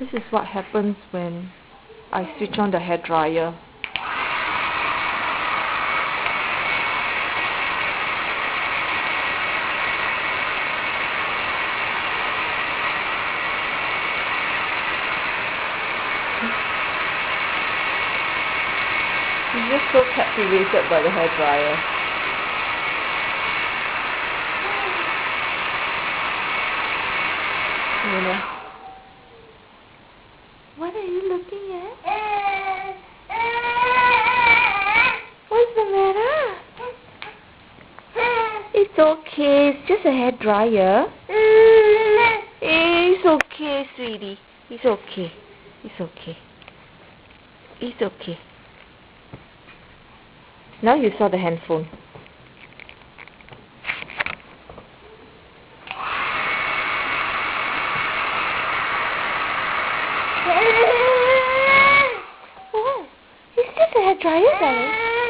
This is what happens when I switch on the hairdryer. I'm just so captivated by the hairdryer. You know. What are you looking at? What's the matter? It's okay, it's just a hairdryer. It's okay, sweetie. It's okay. It's okay. It's okay. Now you saw the handphone. Oh, it's just a hairdryer, darling.